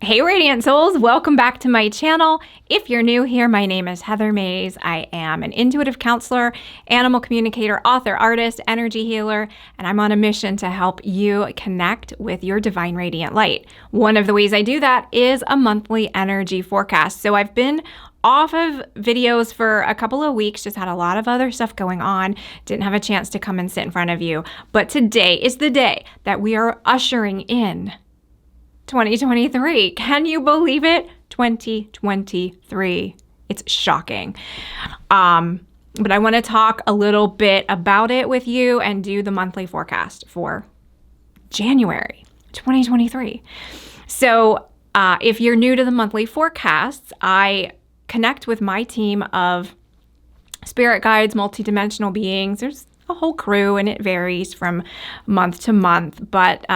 Hey Radiant Souls, welcome back to my channel. If you're new here, my name is Heather Mays. I am an intuitive counselor, animal communicator, author, artist, energy healer, and I'm on a mission to help you connect with your divine radiant light. One of the ways I do that is a monthly energy forecast. So I've been off of videos for a couple of weeks, just had a lot of other stuff going on, didn't have a chance to come and sit in front of you. But today is the day that we are ushering in 2023. Can you believe it? 2023. It's shocking. But I want to talk a little bit about it with you and do the monthly forecast for January 2023. So if you're new to the monthly forecasts, I connect with my team of spirit guides, multidimensional beings. There's a whole crew and it varies from month to month, but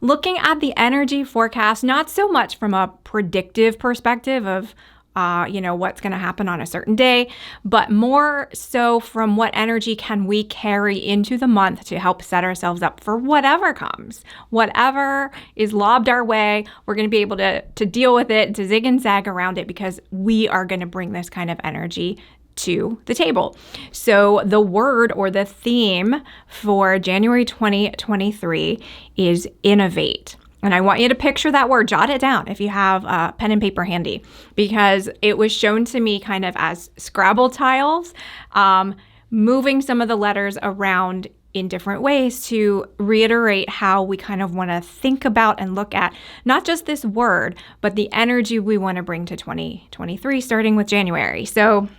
looking at the energy forecast, not so much from a predictive perspective of what's going to happen on a certain day, but more so from what energy can we carry into the month to help set ourselves up for whatever comes, whatever is lobbed our way. We're going to be able to deal with it, to zig and zag around it, because we are going to bring this kind of energy to the table. So the word or the theme for January 2023 is innovate. And I want you to picture that word, jot it down if you have a pen and paper handy, because it was shown to me kind of as Scrabble tiles, moving some of the letters around in different ways to reiterate how we kind of want to think about and look at not just this word, but the energy we want to bring to 2023, starting with January. So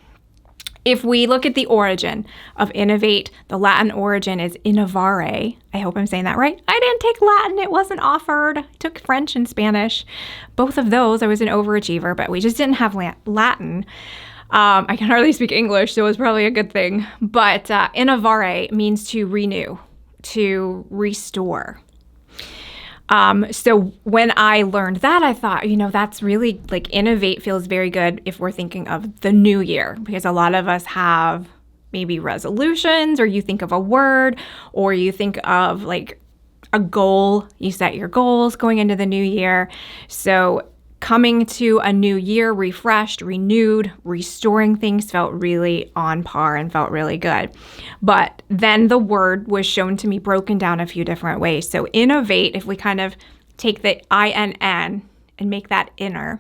if we look at the origin of innovate, the Latin origin is innovare. I hope I'm saying that right. I didn't take Latin. It wasn't offered. I took French and Spanish. Both of those, I was an overachiever, but we just didn't have Latin. I can hardly speak English, so it was probably a good thing. But innovare means to renew, to restore. So when I learned that, I thought, that's really like innovate feels very good if we're thinking of the new year, because a lot of us have maybe resolutions, or you think of a word, or you think of like a goal. You set your goals going into the new year. So coming to a new year, refreshed, renewed, restoring things felt really on par and felt really good. But then the word was shown to me broken down a few different ways. So innovate, if we kind of take the INN and make that inner,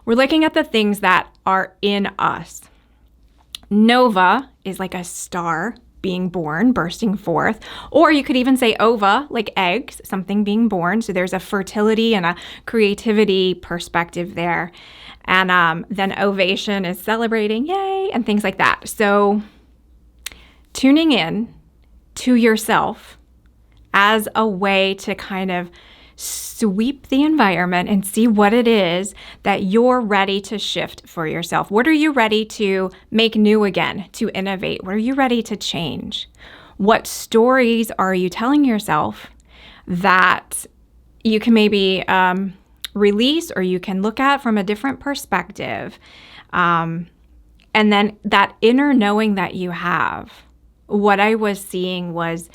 we're looking at the things that are in us. Nova is like a star being born, bursting forth. Or you could even say ova, like eggs, something being born. So there's a fertility and a creativity perspective there. And then ovation is celebrating, yay, and things like that. So tuning in to yourself as a way to kind of sweep the environment and see what it is that you're ready to shift for yourself. What are you ready to make new again, to innovate? What are you ready to change? What stories are you telling yourself that you can maybe release, or you can look at from a different perspective? And then that inner knowing that you have. What I was seeing was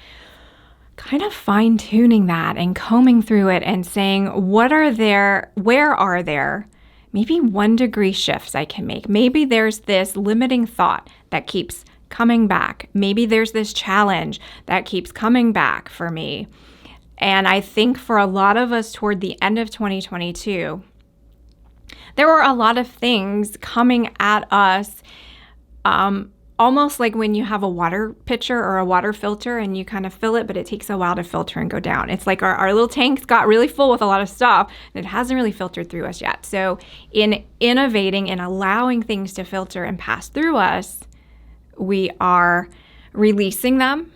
kind of fine-tuning that and combing through it and saying, where are there maybe 1 degree shifts I can make? Maybe there's this limiting thought that keeps coming back. Maybe there's this challenge that keeps coming back for me. And I think for a lot of us toward the end of 2022, there were a lot of things coming at us, almost like when you have a water pitcher or a water filter and you kind of fill it, but it takes a while to filter and go down. It's like our little tanks got really full with a lot of stuff and it hasn't really filtered through us yet. So in innovating and allowing things to filter and pass through us, we are releasing them,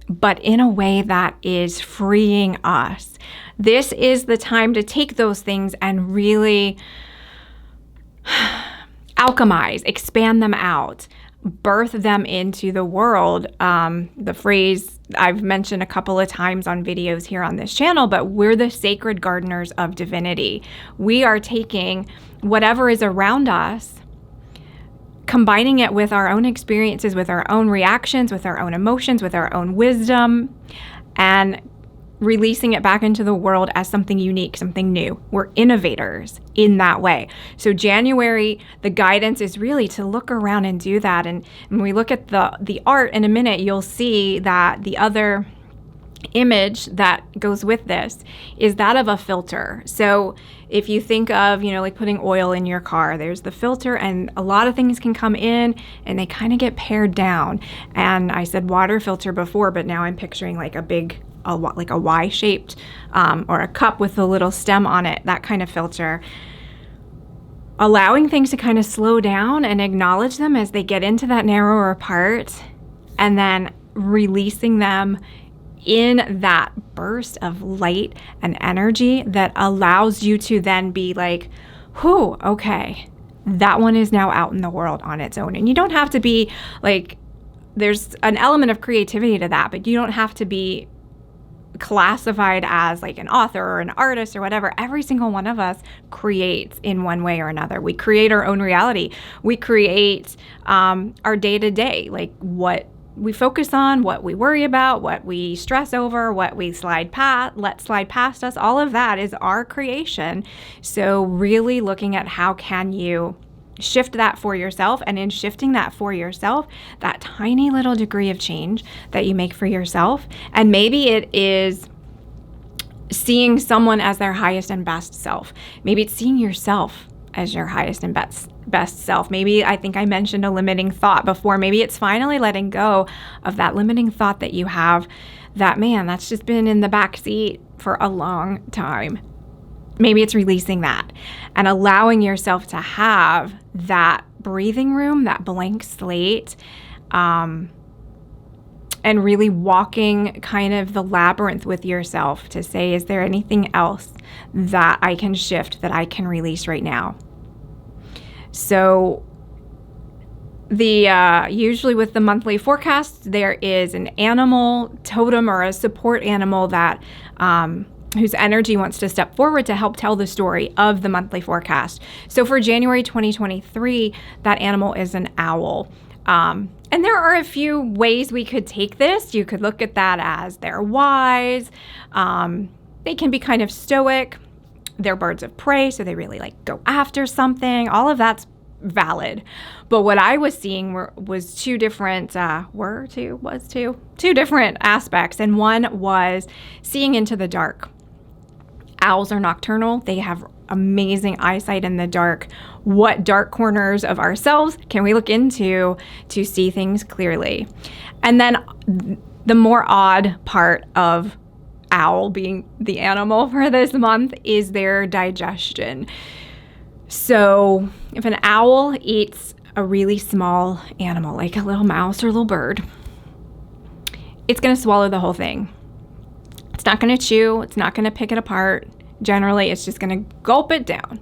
but in a way that is freeing us. This is the time to take those things and really alchemize, expand them out, birth them into the world. The phrase I've mentioned a couple of times on videos here on this channel, but we're the sacred gardeners of divinity. We are taking whatever is around us, combining it with our own experiences, with our own reactions, with our own emotions, with our own wisdom, and releasing it back into the world as something unique, something new. We're innovators in that way. So January, the guidance is really to look around and do that. And when we look at the art in a minute, you'll see that the other image that goes with this is that of a filter. So if you think of, like putting oil in your car, there's the filter, and a lot of things can come in and they kind of get pared down. And I said water filter before, but now I'm picturing like like a Y-shaped or a cup with a little stem on it, that kind of filter. Allowing things to kind of slow down and acknowledge them as they get into that narrower part, and then releasing them in that burst of light and energy that allows you to then be like, whew, okay, that one is now out in the world on its own. And you don't have to be like, there's an element of creativity to that, but you don't have to be classified as like an author or an artist or whatever. Every single one of us creates in one way or another. We create our own reality. We create our day-to-day, like what we focus on, what we worry about, what we stress over, what we let slide past us. All of that is our creation. So really looking at how can you shift that for yourself, and in shifting that for yourself, that tiny little degree of change that you make for yourself. And maybe it is seeing someone as their highest and best self. Maybe it's seeing yourself as your highest and best self. Maybe, I think I mentioned a limiting thought before. Maybe it's finally letting go of that limiting thought that you have, that, man, that's just been in the back seat for a long time. Maybe it's releasing that and allowing yourself to have that breathing room, that blank slate, and really walking kind of the labyrinth with yourself to say, is there anything else that I can shift, that I can release right now? So usually with the monthly forecast, there is an animal totem or a support animal that whose energy wants to step forward to help tell the story of the monthly forecast. So for January 2023, that animal is an owl. And there are a few ways we could take this. You could look at that as they're wise. They can be kind of stoic. They're birds of prey, so they really like go after something. All of that's valid. But what I was seeing was two different aspects. And one was seeing into the dark. Owls are nocturnal. They have amazing eyesight in the dark. What dark corners of ourselves can we look into to see things clearly? And then the more odd part of owl being the animal for this month is their digestion. So if an owl eats a really small animal, like a little mouse or a little bird, it's going to swallow the whole thing. It's not going to chew. It's not going to pick it apart. Generally, it's just going to gulp it down.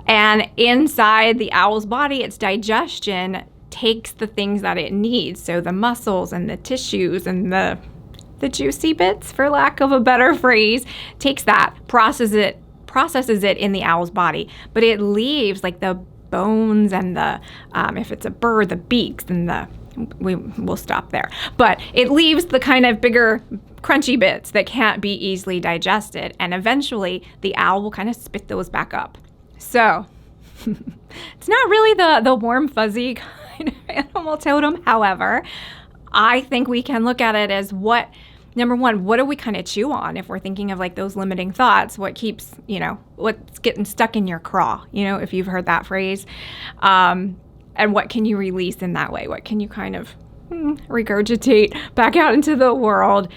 And inside the owl's body, its digestion takes the things that it needs. So the muscles and the tissues and the juicy bits, for lack of a better phrase, takes that, processes it in the owl's body. But it leaves like the bones and the, if it's a bird, the beaks and we'll stop there. But it leaves the kind of bigger crunchy bits that can't be easily digested. And eventually the owl will kind of spit those back up. So it's not really the warm, fuzzy kind of animal totem. However, I think we can look at it as number one, what do we kind of chew on if we're thinking of like those limiting thoughts? What keeps, what's getting stuck in your craw, if you've heard that phrase. And what can you release in that way? What can you kind of regurgitate back out into the world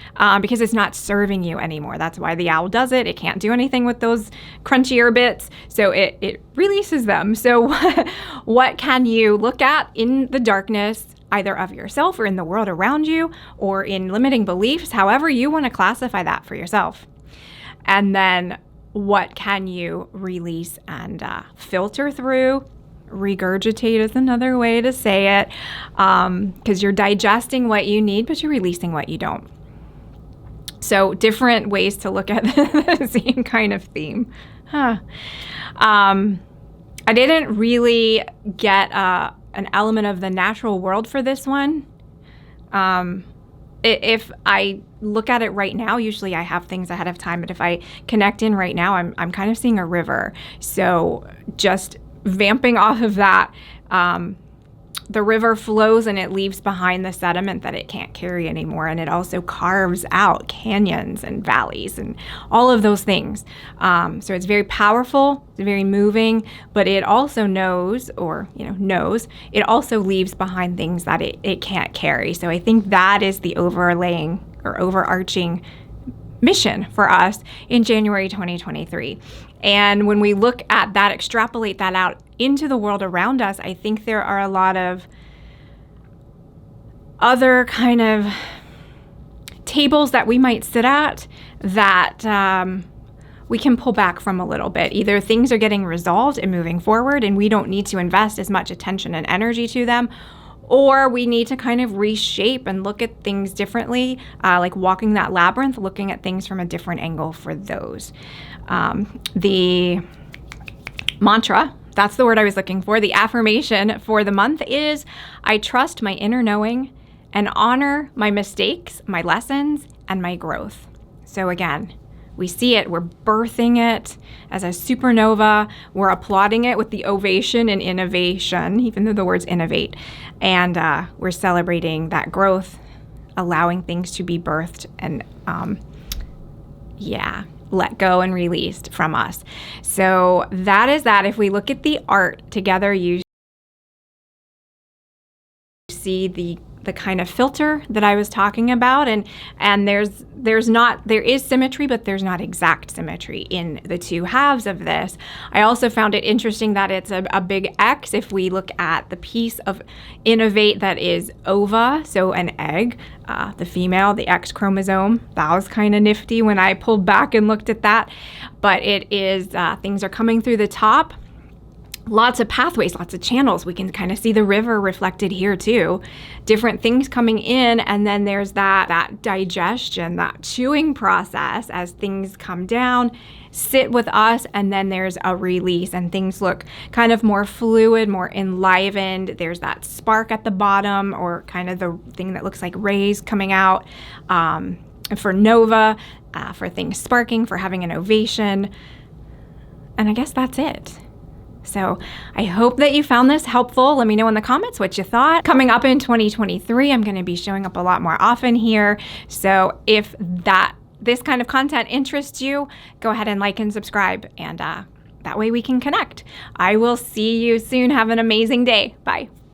because it's not serving you anymore. That's why the owl does it. It can't do anything with those crunchier bits, so it releases them. So what can you look at in the darkness, either of yourself or in the world around you, or in limiting beliefs, however you want to classify that for yourself? And then what can you release and filter through? Regurgitate is another way to say it, because you're digesting what you need, but you're releasing what you don't. So different ways to look at the same kind of theme. I didn't really get an element of the natural world for this one. If I look at it right now, usually I have things ahead of time, but if I connect in right now, I'm kind of seeing a river. So just vamping off of that, the river flows and it leaves behind the sediment that it can't carry anymore. And it also carves out canyons and valleys and all of those things. So it's very powerful, it's very moving, but it also knows, it also leaves behind things that it can't carry. So I think that is the overlaying or overarching mission for us in January 2023. And when we look at that, extrapolate that out into the world around us, I think there are a lot of other kind of tables that we might sit at that we can pull back from a little bit. Either things are getting resolved and moving forward and we don't need to invest as much attention and energy to them, or we need to kind of reshape and look at things differently, like walking that labyrinth, looking at things from a different angle for those. The mantra, that's the word I was looking for. The affirmation for the month is, I trust my inner knowing and honor my mistakes, my lessons, and my growth. So again, we see it, we're birthing it as a supernova, we're applauding it with the ovation and innovation, even though the word's innovate, and we're celebrating that growth, allowing things to be birthed and let go and released from us. So that is that. If we look at the art together, you see the kind of filter that I was talking about, and there is symmetry, but there's not exact symmetry in the two halves of this. I also found it interesting that it's a big X if we look at the piece of innovate that is ova, so an egg, the female, the X chromosome. That was kind of nifty when I pulled back and looked at that, but it is things are coming through the top. Lots of pathways, lots of channels. We can kind of see the river reflected here too. Different things coming in, and then there's that digestion, that chewing process as things come down, sit with us, and then there's a release and things look kind of more fluid, more enlivened. There's that spark at the bottom, or kind of the thing that looks like rays coming out for Nova, for things sparking, for having an ovation. And I guess that's it. So I hope that you found this helpful. Let me know in the comments what you thought. Coming up in 2023, I'm going to be showing up a lot more often here. So if this kind of content interests you, go ahead and like and subscribe, and that way we can connect. I will see you soon. Have an amazing day. Bye.